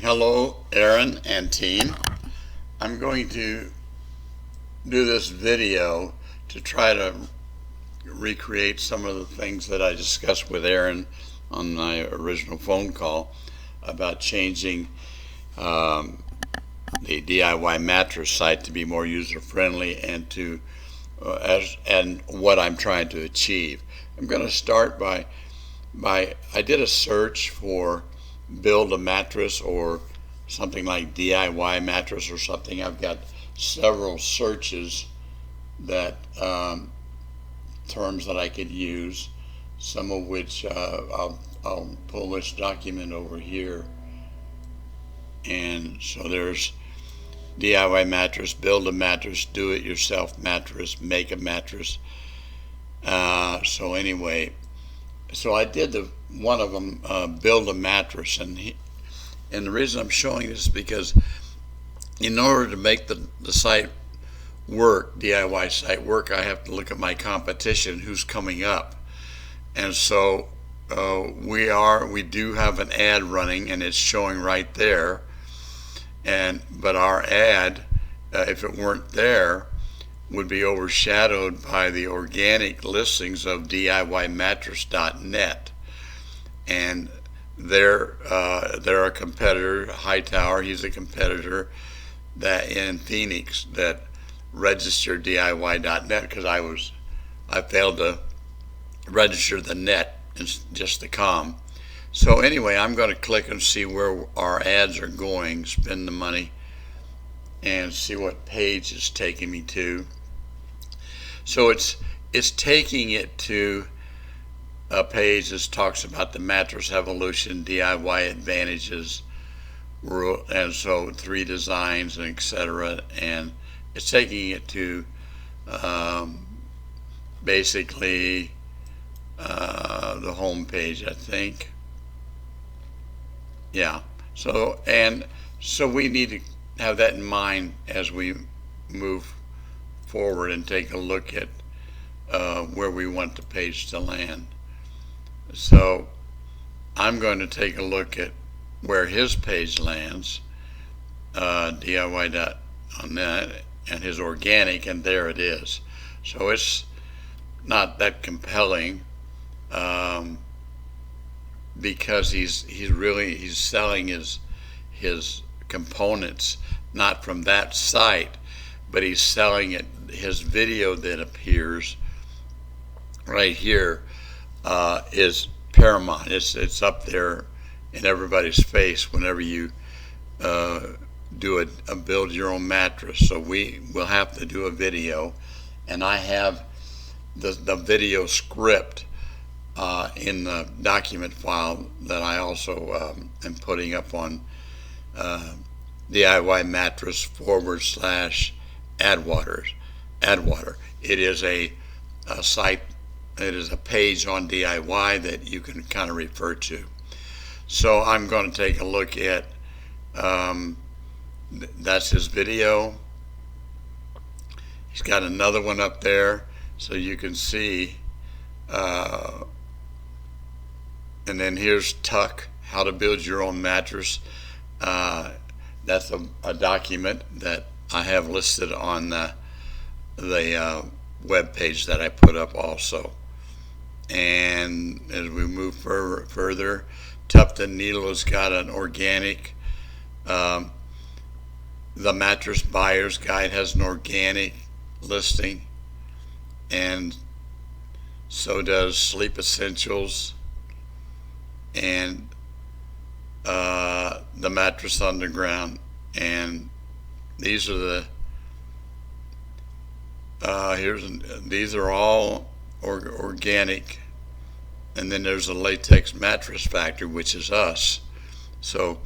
Hello, Aaron and team. I'm going to do this video to try to recreate some of the things that I discussed with Aaron on my original phone call about changing the DIY mattress site to be more user friendly and to and what I'm trying to achieve. I'm going to start by I did a search for build a mattress or something like DIY mattress or something. I've got several searches that terms that I could use, some of which I'll pull this document over here. And so there's DIY mattress, build a mattress, do it yourself mattress, make a mattress. So anyway, so I did one of them, build a mattress, and the reason I'm showing this is because in order to make the site work, DIY site work, I have to look at my competition, who's coming up, and so we do have an ad running, and it's showing right there, but our ad, if it weren't there, would be overshadowed by the organic listings of DIYmattress.net, and they're a competitor. Hightower, he's a competitor that in Phoenix that registered DIY.net because I failed to register the net, it's just the com. So anyway, I'm going to click and see where our ads are going, spend the money, and see what page it's taking me to. So it's taking it to a page that talks about the mattress evolution, DIY advantages, and so 3 designs and etc. And it's taking it to basically the home page, I think. Yeah. So we need to have that in mind as we move forward and take a look at where we want the page to land. So I'm going to take a look at where his page lands, DIY.net, and his organic, and there it is. So it's not that compelling because he's selling his components not from that site, but he's selling it. His video that appears right here is paramount. It's up there in everybody's face whenever you do a build your own mattress. So we will have to do a video, and I have the video script in the document file that I also am putting up on DIY mattress /AdWater. It is a site. It is a page on DIY that you can kind of refer to. So I'm going to take a look at that's his video. He's got another one up there so you can see, and then here's Tuck, how to build your own mattress. That's a document that I have listed on the web page that I put up also. And as we move further, Tufton Needle has got an organic. The Mattress Buyer's Guide has an organic listing, and so does Sleep Essentials and the Mattress Underground. And these are these are all organic. And then there's a Latex Mattress Factory, which is us. So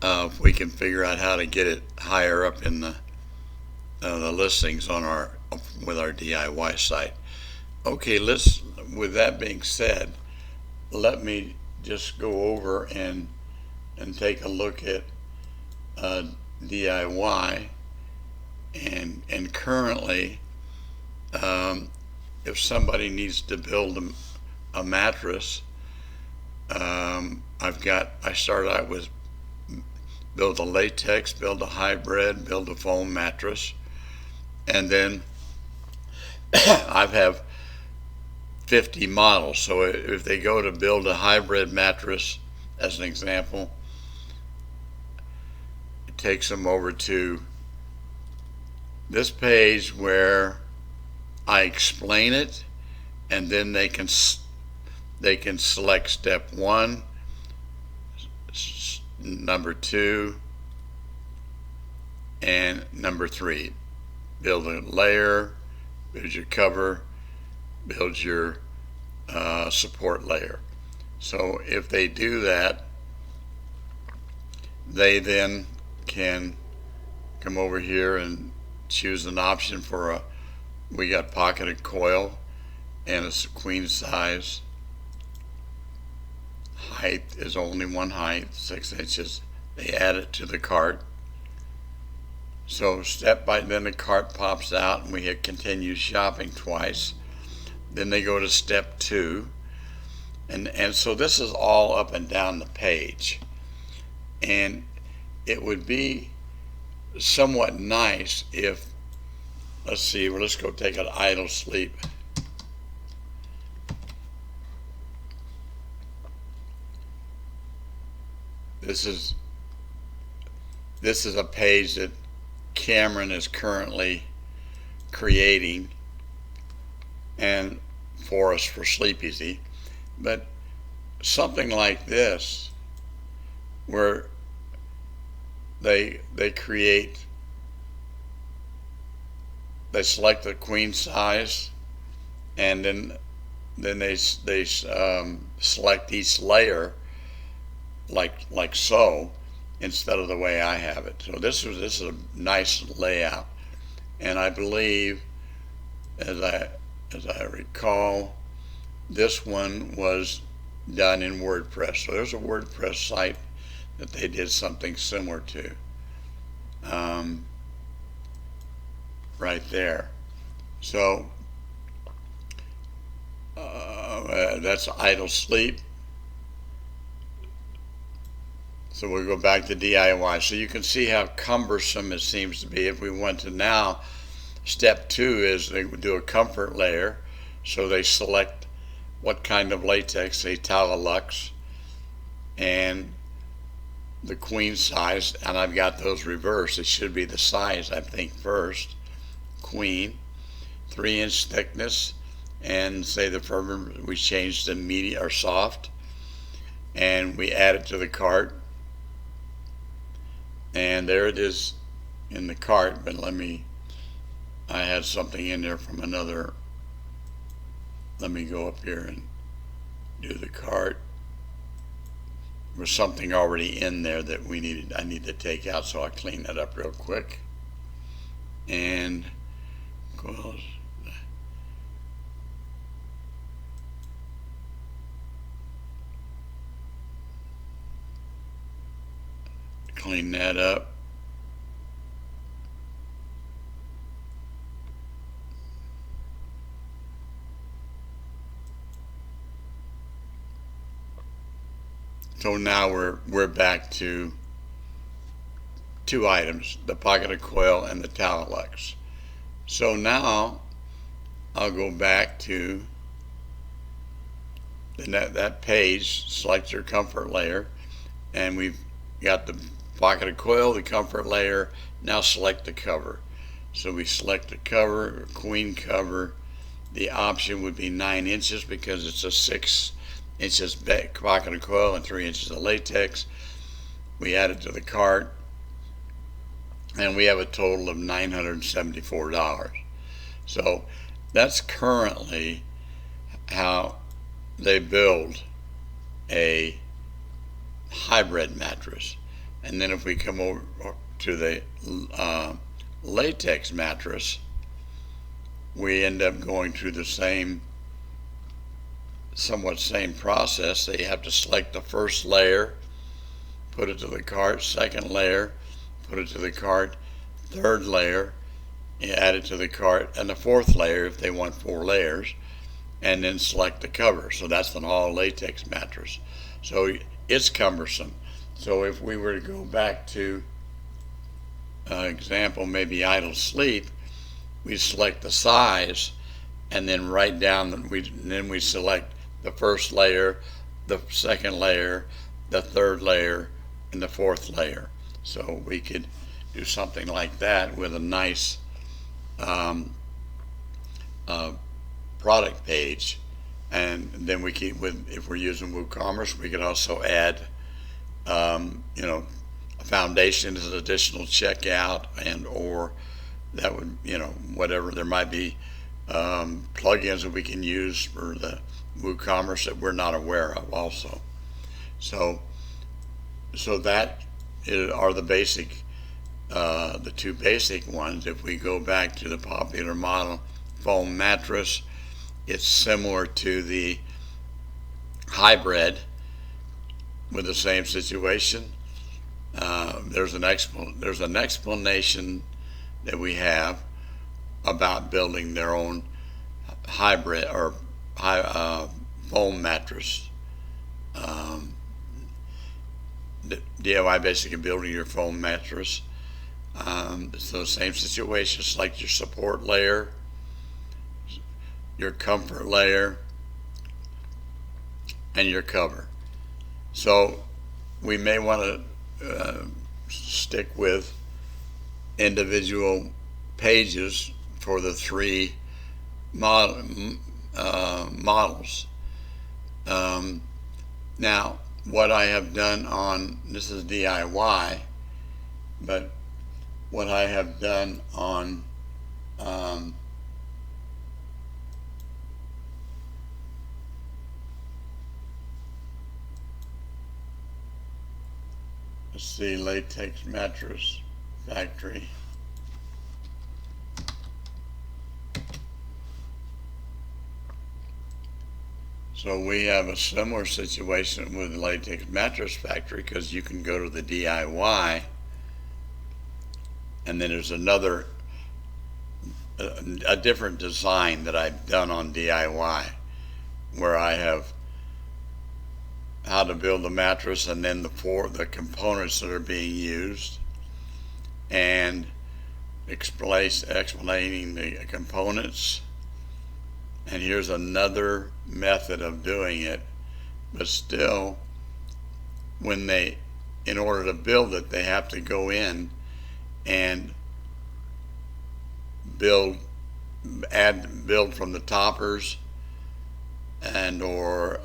if we can figure out how to get it higher up in the listings on with our DIY site. Okay, with that being said, let me just go over and take a look at DIY, and currently if somebody needs to build a mattress, I start out with build a latex, build a hybrid, build a foam mattress, and then I have 50 models. So if they go to build a hybrid mattress, as an example, it takes them over to this page where I explain it, and then they can select step 1, number 2, and number 3. Build a layer, build your cover, build your support layer. So if they do that, they then can come over here and choose an option for we got pocketed coil and a queen size. Height is only one height, 6 inches. They add it to the cart. So then the cart pops out and we hit continue shopping twice. Then they go to step 2. And so this is all up and down the page. And it would be somewhat nice if, let's go take an idle sleep. This is a page that Cameron is currently creating and for us for Sleep Easy. But something like this, where they select the queen size, and then they select each layer like so, instead of the way I have it. So this is a nice layout, and I believe, as I recall, this one was done in WordPress. So there's a WordPress site that they did something similar to, right there. So that's idle sleep. So we'll go back to DIY. So you can see how cumbersome it seems to be. If we went to now, step 2 is they would do a comfort layer. So they select what kind of latex, say Talalux, and the queen size, and I've got those reversed. It should be the size, I think, first. Queen, 3-inch thickness, and say the firmer, we changed to medium or soft, and we add it to the cart. And there it is in the cart, but I had something in there from another. Let me go up here and do the cart. There was something already in there that I need to take out, so I'll clean that up real quick. And close. Clean that up. So now we're back to 2 items, the pocketed coil and the Talalux. So now I'll go back to that page, select your comfort layer, and we've got the pocketed coil, the comfort layer. Now select the cover. So we select the cover, queen cover. The option would be 9 inches because it's a 6 inches pocketed coil and 3 inches of latex. We add it to the cart, and we have a total of $974. So that's currently how they build a hybrid mattress. And then if we come over to the latex mattress, we end up going through the somewhat same process. They have to select the first layer, put it to the cart, second layer, put it to the cart, third layer, add it to the cart, and the fourth layer if they want 4 layers, and then select the cover. So that's an all latex mattress. So it's cumbersome. So if we were to go back to example, maybe idle sleep, we select the size and then write down, then we select the first layer, the second layer, the third layer, and the fourth layer. So we could do something like that with a nice product page. And then we keep with, if we're using WooCommerce, we could also add, a foundation as an additional checkout, and or that would, whatever there might be plugins that we can use for the WooCommerce that we're not aware of also. So that are the basic, the two basic ones. If we go back to the popular model foam mattress, it's similar to the hybrid with the same situation. There's an explanation that we have about building their own hybrid or foam mattress. DIY basically building your foam mattress. So same situation, select your support layer, your comfort layer, and your cover. So we may want to stick with individual pages for the three models. Now, what I have done on, this is DIY, but what I have done on let's see, Latex Mattress Factory. So we have a similar situation with Latex Mattress Factory, because you can go to the DIY, and then there's another, a different design that I've done on DIY, where I have how to build a mattress, and then the components that are being used, and explaining the components. And here's another method of doing it, but still, in order to build it, they have to go in and build from the toppers and or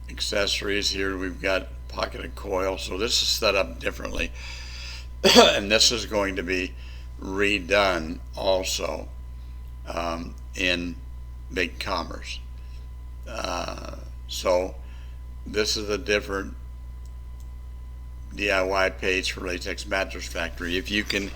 accessories. Here we've got pocketed coil, so this is set up differently. And this is going to be redone also in BigCommerce. So this is a different DIY page for Latex Mattress Factory. If you can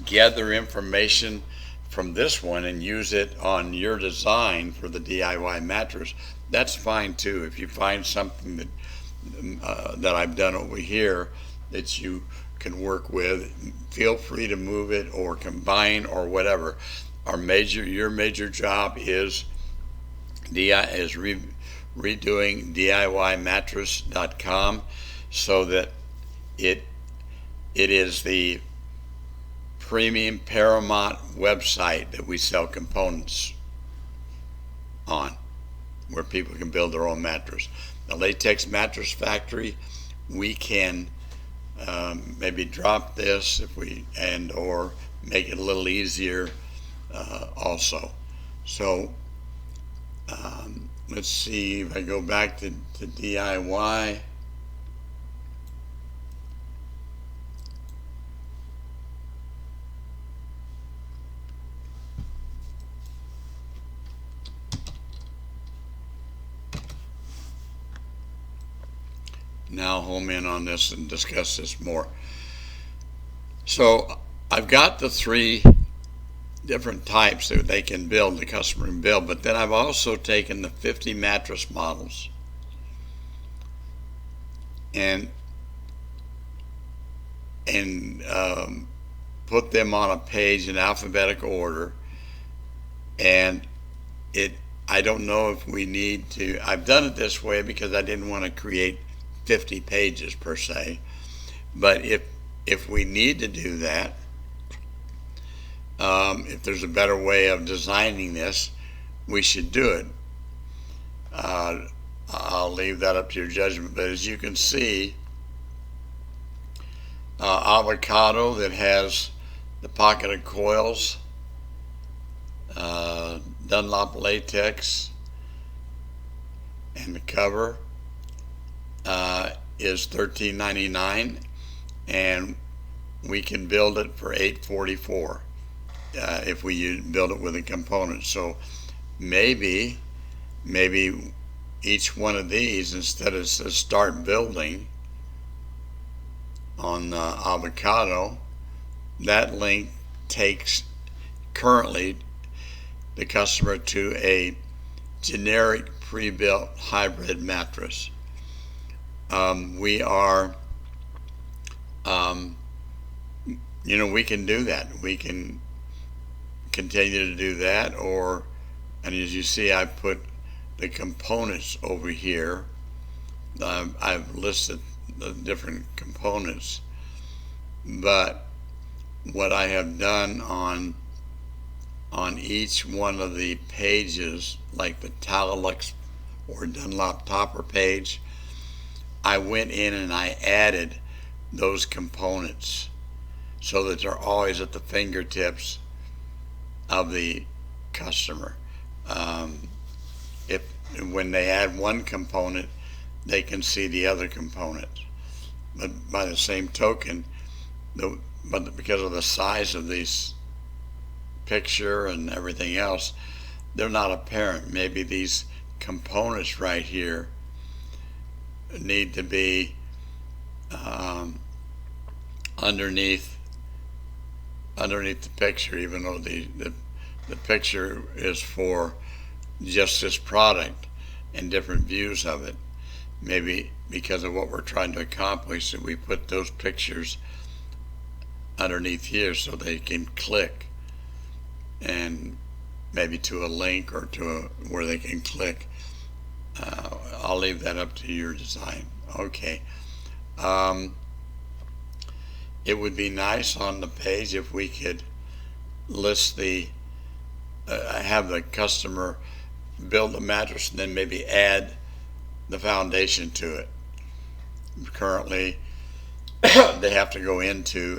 gather information from this one and use it on your design for the DIY mattress, that's fine too. If you find something that I've done over here that you can work with, feel free to move it or combine or whatever. Your major job is redoing DIYmattress.com, so that it is the premium paramount website that we sell components on, where people can build their own mattress. The Latex Mattress Factory, we can maybe drop this or make it a little easier also. So let's see if I go back to DIY. Now home in on this and discuss this more. So I've got the three different types that the customer can build, but then I've also taken the 50 mattress models and put them on a page in alphabetical order. And I don't know if we need to, I've done it this way because I didn't want to create 50 pages per se. But if we need to do that, if there's a better way of designing this, we should do it. I'll leave that up to your judgment. But as you can see, avocado that has the pocketed coils, Dunlop latex, and the cover is $13.99, and we can build it for $8.44 if we build it with a component. So maybe each one of these, instead of says start building on avocado, that link takes currently the customer to a generic pre-built hybrid mattress. We are, we can do that. We can continue to do that, and as you see, I put the components over here. I've listed the different components, but what I have done on each one of the pages, like the Talalux or Dunlop topper page, I went in and I added those components so that they're always at the fingertips of the customer. If when they add one component, they can see the other components. But by the same token, because of the size of these picture and everything else, they're not apparent. Maybe these components right here need to be underneath the picture, even though the picture is for just this product and different views of it. Maybe because of what we're trying to accomplish, that we put those pictures underneath here so they can click, and maybe to a link or to where they can click. I'll leave that up to your design. Okay. It would be nice on the page if we could list have the customer build a mattress and then maybe add the foundation to it. Currently, they have to go into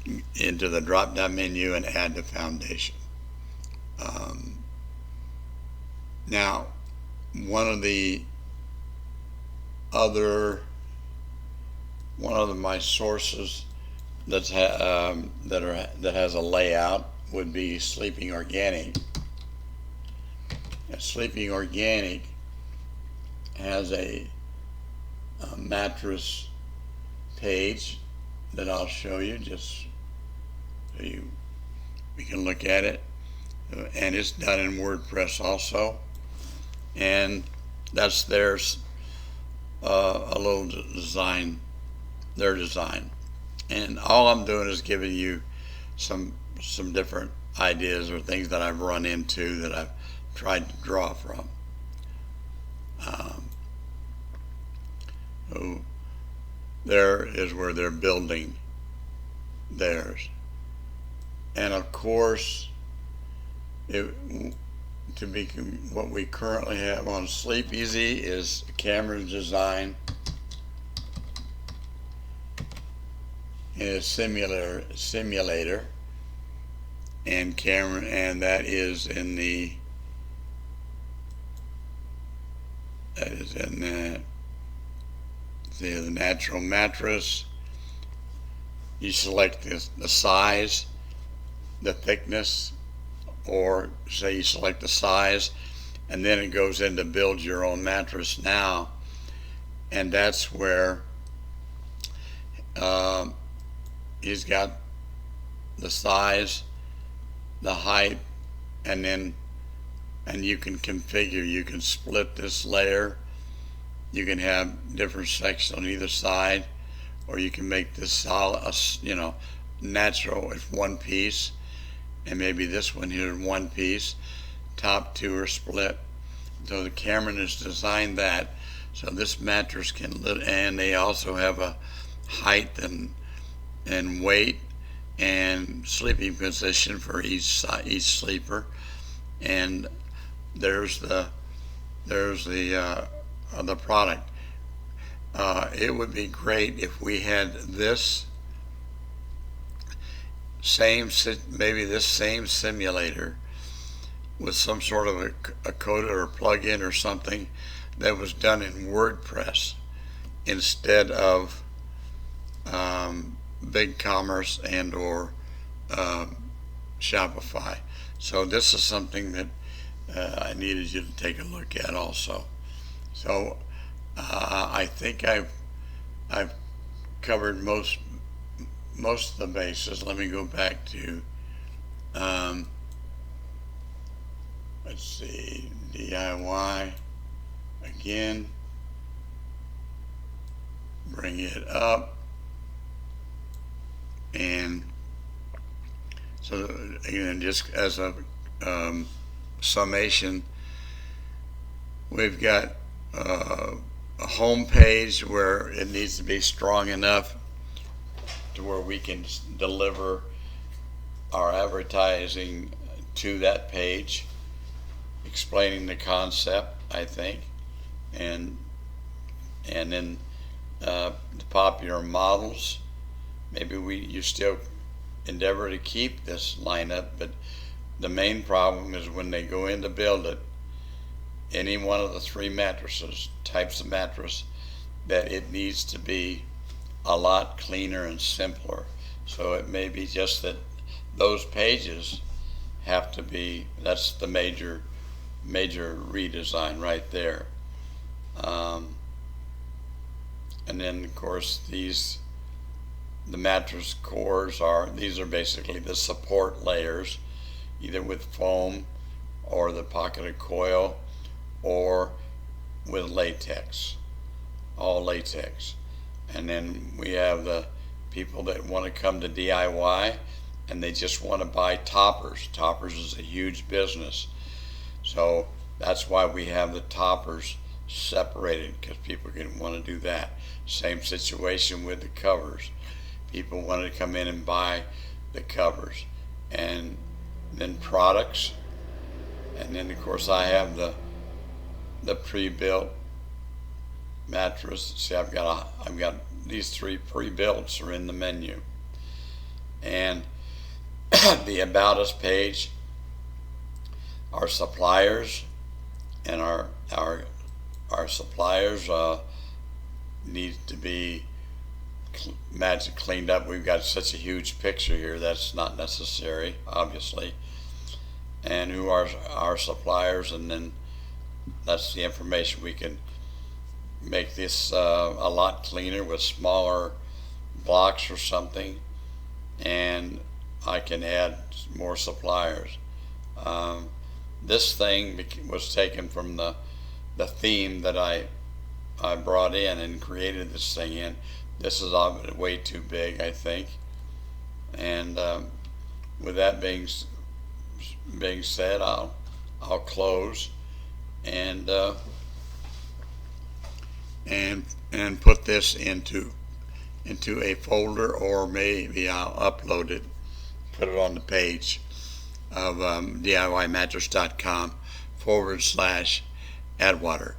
the drop-down menu and add the foundation. Now, one of my sources that has a layout would be Sleeping Organic. Sleeping Organic has a mattress page that I'll show you, just so we can look at it, and it's done in WordPress also, and that's theirs, a little design, their design, and all I'm doing is giving you some different ideas or things that I've run into that I've tried to draw from. So there is where they're building theirs, and of course, what we currently have on Sleep Easy is Cameron's design and a simulator, and Cameron, and that is in the the natural mattress. You select the size, the thickness, or say you select the size, and then it goes in to build your own mattress now, and that's where he's got the size, the height, and you can configure. You can split this layer. You can have different sections on either side, or you can make this solid, natural as one piece, and maybe this one here in one piece. Top two are split. So the Cameron has designed that So this mattress can, and they also have a height and weight and sleeping position for each sleeper. And there's the product. It would be great if we had this maybe this same simulator with some sort of a code or plug-in or something that was done in WordPress instead of BigCommerce and or Shopify. So this is something that I needed you to take a look at also. So I think I've covered most of the bases. Let me go back to let's see, DIY again, bring it up, and so again, just as a summation, we've got a home page where it needs to be strong enough to where we can deliver our advertising to that page, explaining the concept, I think, and then the popular models. Maybe you still endeavor to keep this lineup, but the main problem is when they go in to build it, any one of the three types of mattress, that it needs to be a lot cleaner and simpler. So it may be just that those pages have to be, that's the major redesign right there. And then of course the mattress cores these are basically the support layers, either with foam or the pocketed coil or with latex, all latex. And then we have the people that want to come to DIY and they just want to buy toppers. Toppers is a huge business. So that's why we have the toppers separated, because people can want to do that. Same situation with the covers. People want to come in and buy the covers. And then products. And then of course I have the pre-built mattress. See, I've got these three pre-builts are in the menu, and the About Us page, our suppliers, and our suppliers need to be magic cleaned up. We've got such a huge picture here that's not necessary, obviously. And who are our suppliers, and then that's the information. We can make this a lot cleaner with smaller blocks or something, and I can add more suppliers. This thing was taken from the theme that I brought in and created this thing in. This is way too big, I think. And with that being said, I'll close and put this into a folder, or maybe I'll upload it, put it on the page of DIYmattress.com/Adwater.